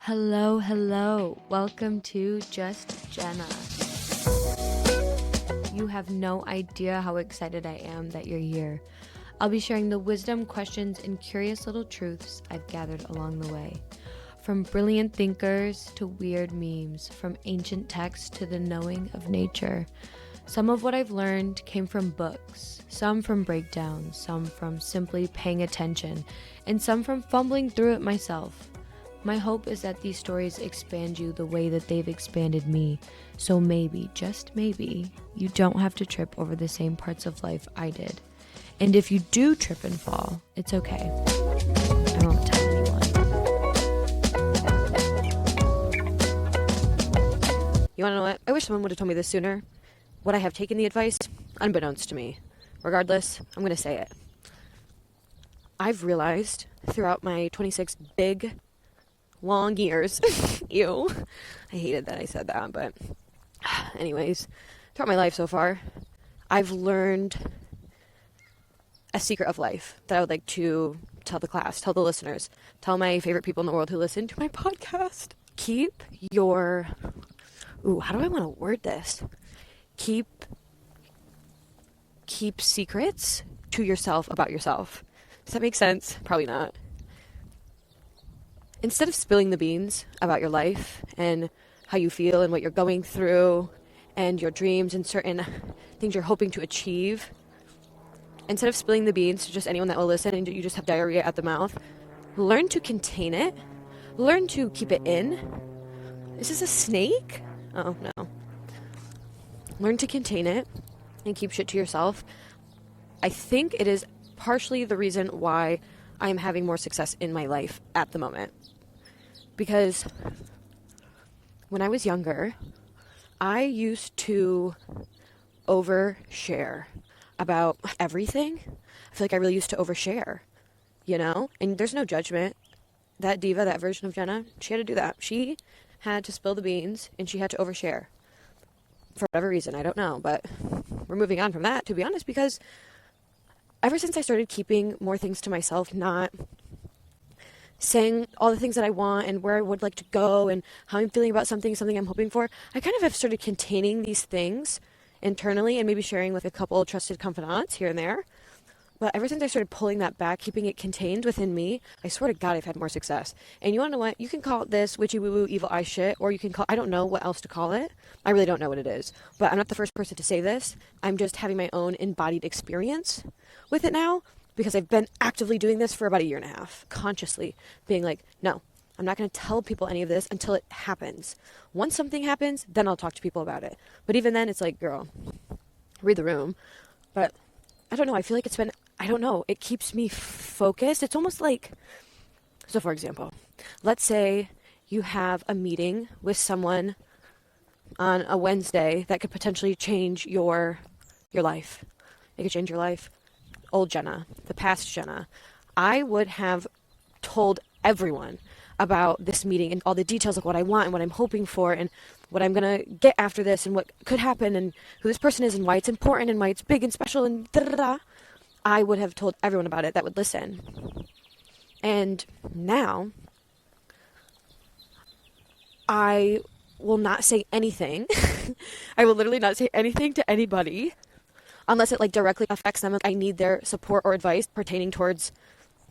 Hello, hello. Welcome to Just Jenna. You have no idea how excited I am that you're here. I'll be sharing the wisdom, questions, and curious little truths I've gathered along the way. From brilliant thinkers to weird memes, from ancient texts to the knowing of nature. Some of what I've learned came from books, some from breakdowns, some from simply paying attention, and some from fumbling through it myself. My hope is that these stories expand you the way that they've expanded me, so maybe, just maybe, you don't have to trip over the same parts of life I did. And if you do trip and fall, it's okay. I won't tell anyone. You wanna know what? I wish someone would have told me this sooner. Would I have taken the advice? Unbeknownst to me. Regardless, I'm gonna say it. I've realized throughout my 26 big long years. Ew. I hated that I said that, but anyways, throughout my life so far, I've learned a secret of life that I would like to tell the class, tell the listeners, tell my favorite people in the world who listen to my podcast. Keep your... how do I want to word this? Keep secrets to yourself about yourself. Does that make sense? Probably not. Instead of spilling the beans about your life and how you feel and what you're going through and your dreams and certain things you're hoping to achieve, instead of spilling the beans to just anyone that will listen and you just have diarrhea at the mouth, learn to contain it. Learn to keep it in. Is this a snake? Oh, no. Learn to contain it and keep shit to yourself. I think it is partially the reason why I am having more success in my life at the moment. Because when I was younger, I used to overshare about everything. I feel like I really used to overshare, you know? And there's no judgment. That diva, that version of Jenna, she had to do that. She had to spill the beans and she had to overshare. For whatever reason, I don't know. But we're moving on from that, to be honest, because ever since I started keeping more things to myself, not saying all the things that I want and where I would like to go and how I'm feeling about something I'm hoping for, I kind of have started containing these things internally and maybe sharing with a couple of trusted confidants here and there. But ever since I started pulling that back, keeping it contained within me, I swear to God, I've had more success. And you want to know what? You can call it this witchy woo woo evil eye shit, or you can call, I don't know what else to call it. I really don't know what it is. But I'm not the first person to say this. I'm just having my own embodied experience with it now, because I've been actively doing this for about a year and a half, consciously being like, no, I'm not going to tell people any of this until it happens. Once something happens, then I'll talk to people about it. But even then, it's like, girl, read the room. But I don't know. I feel like it's been, I don't know. It keeps me focused. It's almost like, so for example, let's say you have a meeting with someone on a Wednesday that could potentially change your life. It could change your life. Old Jenna, the past Jenna, I would have told everyone about this meeting and all the details of what I want and what I'm hoping for and what I'm going to get after this and what could happen and who this person is and why it's important and why it's big and special and da-da-da. I would have told everyone about it that would listen. And now, I will not say anything. I will literally not say anything to anybody unless it like directly affects them. I need their support or advice pertaining towards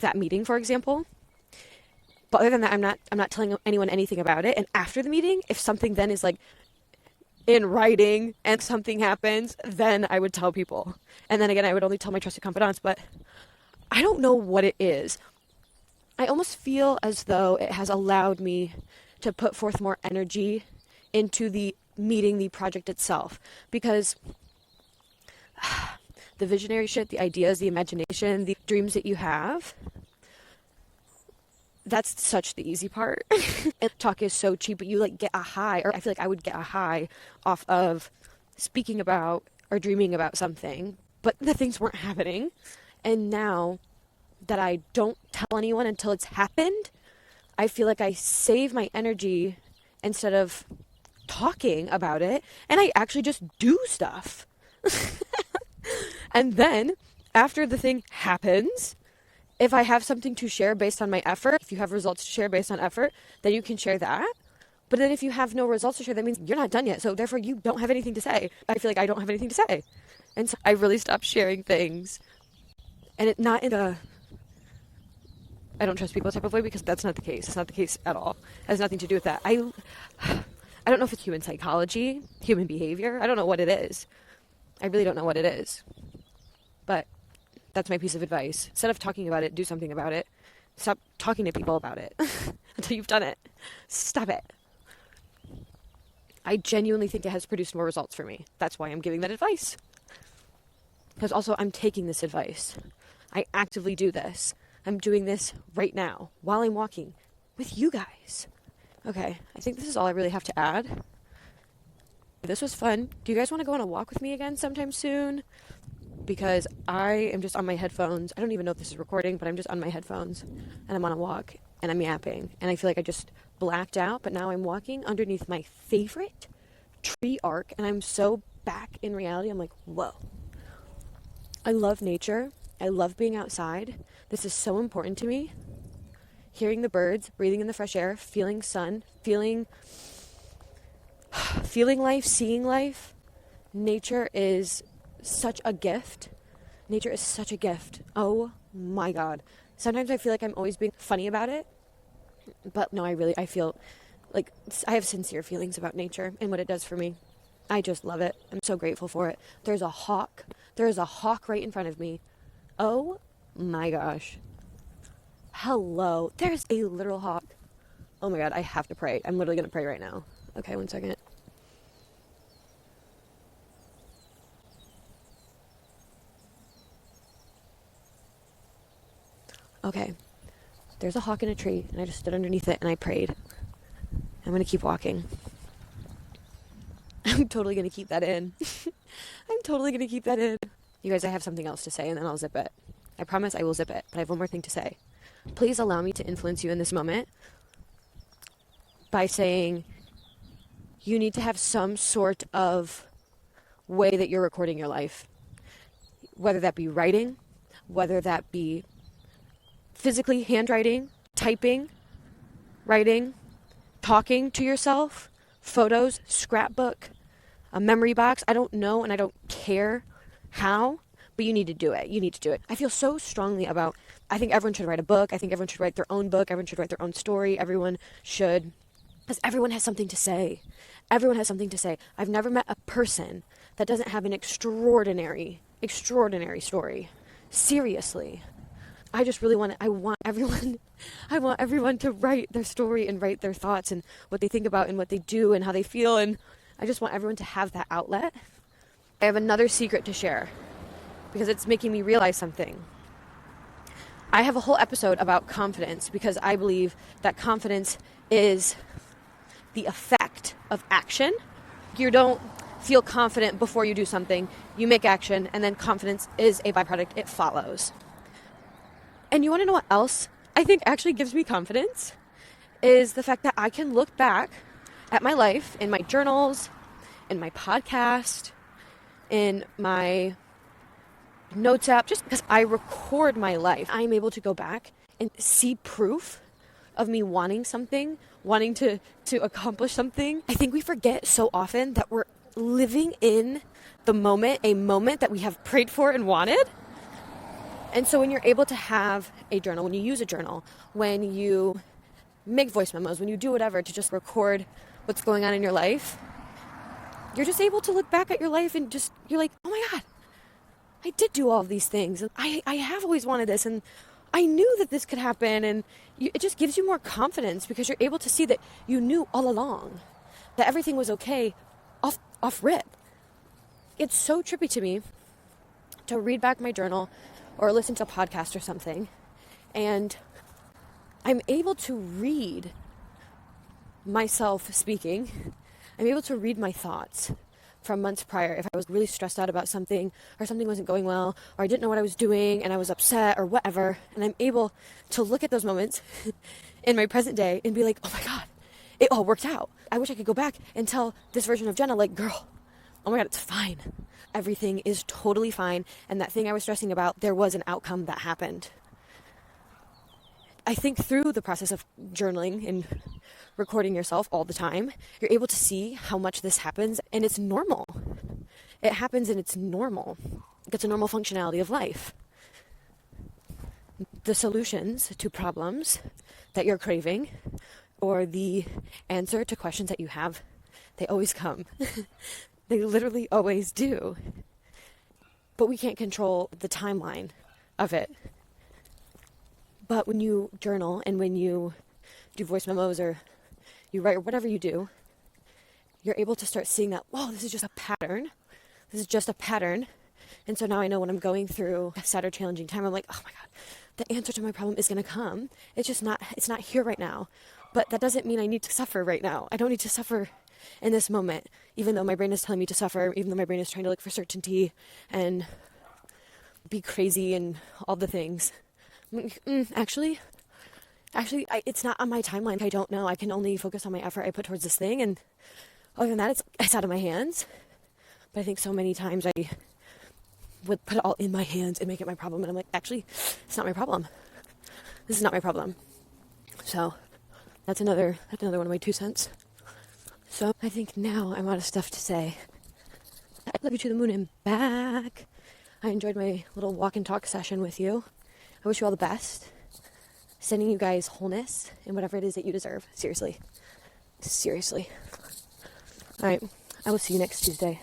that meeting, for example. But other than that, I'm not telling anyone anything about it. And after the meeting, if something then is like in writing and something happens, then I would tell people. And then again, I would only tell my trusted confidants, but I don't know what it is. I almost feel as though it has allowed me to put forth more energy into the meeting, the project itself, because the visionary shit, the ideas, the imagination, the dreams that you have, that's such the easy part. And talk is so cheap, but you like get a high, or I feel like I would get a high off of speaking about or dreaming about something, but the things weren't happening. And now that I don't tell anyone until it's happened, I feel like I save my energy instead of talking about it, and I actually just do stuff. And then after the thing happens, If I have something to share based on my effort, if you have results to share based on effort, then you can share that. But then if you have no results to share, that means you're not done yet. So therefore you don't have anything to say. I feel like I don't have anything to say. And so I really stopped sharing things. And it not in a I don't trust people type of way, because that's not the case. It's not the case at all. It has nothing to do with that. I don't know if it's human psychology, human behavior. I don't know what it is. I really don't know what it is. But that's my piece of advice. Instead of talking about it, do something about it. Stop talking to people about it until you've done it. Stop it. I genuinely think it has produced more results for me. That's why I'm giving that advice. Because also I'm taking this advice. I actively do this. I'm doing this right now while I'm walking with you guys. Okay, I think this is all I really have to add. This was fun. Do you guys want to go on a walk with me again sometime soon? Because I am just on my headphones. I don't even know if this is recording, but I'm just on my headphones and I'm on a walk and I'm yapping. And I feel like I just blacked out, but now I'm walking underneath my favorite tree arc and I'm so back in reality. I'm like, whoa. I love nature. I love being outside. This is so important to me. Hearing the birds, breathing in the fresh air, feeling sun, feeling life, seeing life. Nature is such a gift. Nature is such a gift. Oh my God. Sometimes I feel like I'm always being funny about it. But no, I feel like I have sincere feelings about nature and what it does for me. I just love it. I'm so grateful for it. There's a hawk. There is a hawk right in front of me. Oh my gosh. Hello. There's a literal hawk. Oh my God, I have to pray. I'm literally going to pray right now. Okay, one second. Okay. There's a hawk in a tree, and I just stood underneath it and I prayed. I'm going to keep walking. I'm totally going to keep that in. I'm totally going to keep that in. You guys, I have something else to say and then I'll zip it. I promise I will zip it, but I have one more thing to say. Please allow me to influence you in this moment by saying you need to have some sort of way that you're recording your life. Whether that be writing, whether that be physically handwriting, typing, writing, talking to yourself, photos, scrapbook, a memory box. I don't know and I don't care how, but you need to do it. You need to do it. I feel so strongly about, I think everyone should write a book. I think everyone should write their own book. Everyone should write their own story. Everyone should, because everyone has something to say. Everyone has something to say. I've never met a person that doesn't have an extraordinary story. Seriously. I just really want everyone to write their story and write their thoughts and what they think about and what they do and how they feel. And I just want everyone to have that outlet. I have another secret to share because it's making me realize something. I have a whole episode about confidence because I believe that confidence is the effect of action. You don't feel confident before you do something. You make action, and then confidence is a byproduct. It follows. And you want to know what else I think actually gives me confidence? Is the fact that I can look back at my life in my journals, in my podcast, in my notes app, just because I record my life. I'm able to go back and see proof of me wanting something, wanting to accomplish something. I think we forget so often that we're living in the moment, a moment that we have prayed for and wanted. And so when you're able to have a journal, when you use a journal, when you make voice memos, when you do whatever to just record what's going on in your life, you're just able to look back at your life and just, you're like, oh my God, I did do all of these things. I have always wanted this, and I knew that this could happen. And it just gives you more confidence because you're able to see that you knew all along that everything was okay off rip. It's so trippy to me to read back my journal or listen to a podcast or something, and I'm able to read myself speaking. I'm able to read my thoughts from months prior. If I was really stressed out about something, or something wasn't going well, or I didn't know what I was doing and I was upset or whatever, and I'm able to look at those moments in my present day and be like, oh my God, it all worked out. I wish I could go back and tell this version of Jenna, like, girl, oh my God, it's fine. Everything is totally fine. And that thing I was stressing about, there was an outcome that happened. I think through the process of journaling and recording yourself all the time, you're able to see how much this happens, and it's normal. It happens and it's normal. It's a normal functionality of life. The solutions to problems that you're craving, or the answer to questions that you have, they always come. They literally always do. But we can't control the timeline of it. But when you journal and when you do voice memos or you write or whatever you do, you're able to start seeing that, whoa, this is just a pattern. This is just a pattern. And so now I know when I'm going through a sad or challenging time, I'm like, oh my God, the answer to my problem is going to come. It's not here right now. But that doesn't mean I need to suffer right now. I don't need to suffer in this moment, even though my brain is telling me to suffer, even though my brain is trying to look for certainty and be crazy and all the things. Actually, it's not on my timeline. I don't know. I can only focus on my effort I put towards this thing. And other than that, it's out of my hands. But I think so many times I would put it all in my hands and make it my problem. And I'm like, actually, it's not my problem. This is not my problem. So that's another one of my 2 cents. So I think now I'm out of stuff to say. I love you to the moon and back. I enjoyed my little walk and talk session with you. I wish you all the best. Sending you guys wholeness and whatever it is that you deserve. Seriously. All right. I will see you next Tuesday.